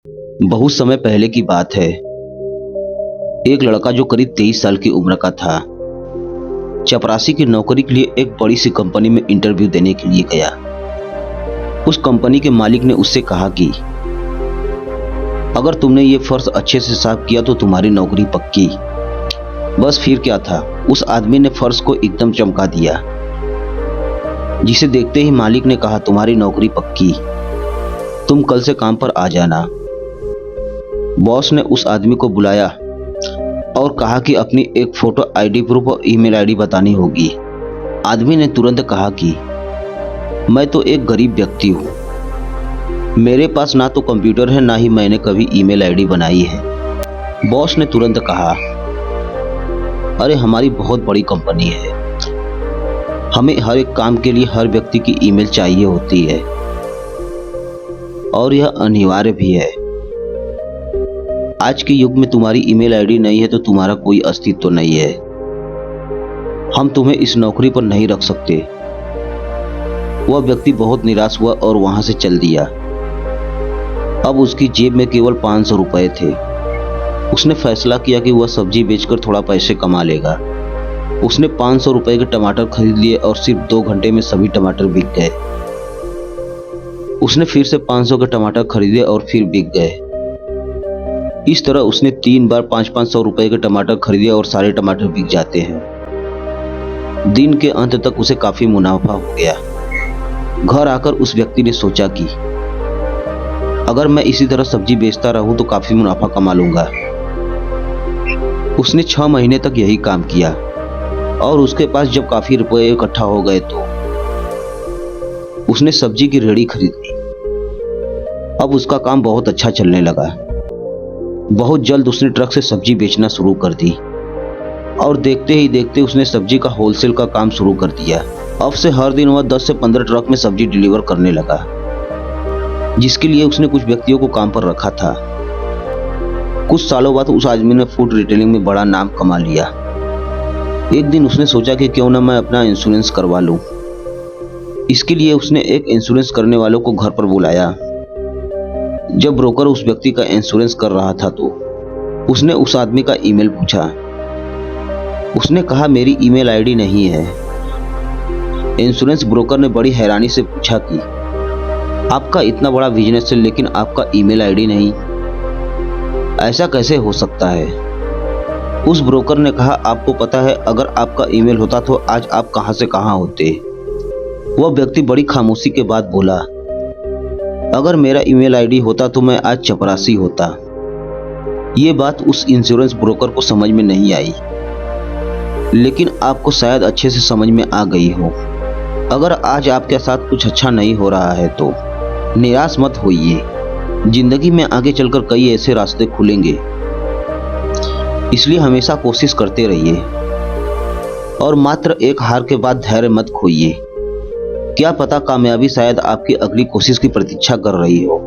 बहुत समय पहले की बात है। एक लड़का जो करीब 23 साल की उम्र का था, चपरासी की नौकरी के लिए एक बड़ी सी कंपनी में इंटरव्यू देने के लिए गया। उस कंपनी के मालिक ने उससे कहा कि अगर तुमने ये फर्श अच्छे से साफ किया तो तुम्हारी नौकरी पक्की। बस फिर क्या था, उस आदमी ने फर्श को एकदम चमका दिया, जिसे देखते ही मालिक ने कहा, तुम्हारी नौकरी पक्की, तुम कल से काम पर आ जाना। बॉस ने उस आदमी को बुलाया और कहा कि अपनी एक फोटो आईडी प्रूफ और ईमेल आईडी बतानी होगी। आदमी ने तुरंत कहा कि मैं तो एक गरीब व्यक्ति हूँ, मेरे पास ना तो कंप्यूटर है, ना ही मैंने कभी ईमेल आईडी बनाई है। बॉस ने तुरंत कहा, अरे हमारी बहुत बड़ी कंपनी है, हमें हर एक काम के लिए हर व्यक्ति की ईमेल चाहिए होती है और यह अनिवार्य भी है। आज के युग में तुम्हारी ईमेल आईडी नहीं है तो तुम्हारा कोई अस्तित्व नहीं है। हम तुम्हें इस नौकरी पर नहीं रख सकते। वह व्यक्ति बहुत निराश हुआ और वहां से चल दिया। अब उसकी जेब में केवल 500 रुपए थे। उसने फैसला किया कि वह सब्जी बेचकर थोड़ा पैसे कमा लेगा। उसने 500 रुपए के टमाटर खरीद लिए और सिर्फ 2 घंटे में सभी टमाटर बिक गए। उसने फिर से 500 के टमाटर खरीदे और फिर बिक गए। इस तरह उसने 3 बार 500-500 रुपए के टमाटर खरीदे और सारे टमाटर बिक जाते हैं। दिन के अंत तक उसे काफी मुनाफा हो गया। घर आकर उस व्यक्ति ने सोचा कि अगर मैं इसी तरह सब्जी बेचता रहूं तो काफी मुनाफा कमा लूंगा। उसने 6 महीने तक यही काम किया और उसके पास जब काफी रुपए इकट्ठा हो गए तो उसने सब्जी की रेहड़ी खरीद ली। अब उसका काम बहुत अच्छा चलने लगा। बहुत जल्द उसने ट्रक से सब्जी बेचना शुरू कर दी और देखते ही देखते उसने सब्जी का होलसेल का काम शुरू कर दिया। अब से हर दिन वह 10 से 15 ट्रक में सब्जी डिलीवर करने लगा, जिसके लिए उसने कुछ व्यक्तियों को काम पर रखा था। कुछ सालों बाद उस आदमी ने फूड रिटेलिंग में बड़ा नाम कमा लिया। एक दिन उसने सोचा कि क्यों ना मैं अपना इंश्योरेंस करवा लूं। इसके लिए उसने एक इंश्योरेंस करने वालों को घर पर बुलाया। जब ब्रोकर उस व्यक्ति का इंश्योरेंस कर रहा था तो उसने उस आदमी का ईमेल पूछा। उसने कहा, मेरी ईमेल आईडी नहीं है। इंश्योरेंस ब्रोकर ने बड़ी हैरानी से पूछा कि आपका इतना बड़ा बिजनेस है लेकिन आपका ईमेल आईडी नहीं, ऐसा कैसे हो सकता है? उस ब्रोकर ने कहा, आपको पता है, अगर आपका ईमेल होता तो आज आप कहां से कहां होते। वह व्यक्ति बड़ी खामोशी के बाद बोला, अगर मेरा ईमेल आईडी होता तो मैं आज चपरासी होता। ये बात उस इंश्योरेंस ब्रोकर को समझ में नहीं आई, लेकिन आपको शायद अच्छे से समझ में आ गई हो। अगर आज आपके साथ कुछ अच्छा नहीं हो रहा है तो निराश मत होइए। जिंदगी में आगे चलकर कई ऐसे रास्ते खुलेंगे, इसलिए हमेशा कोशिश करते रहिए और मात्र एक हार के बाद धैर्य मत खोइए। क्या पता कामयाबी शायद आपकी अगली कोशिश की प्रतीक्षा कर रही हो।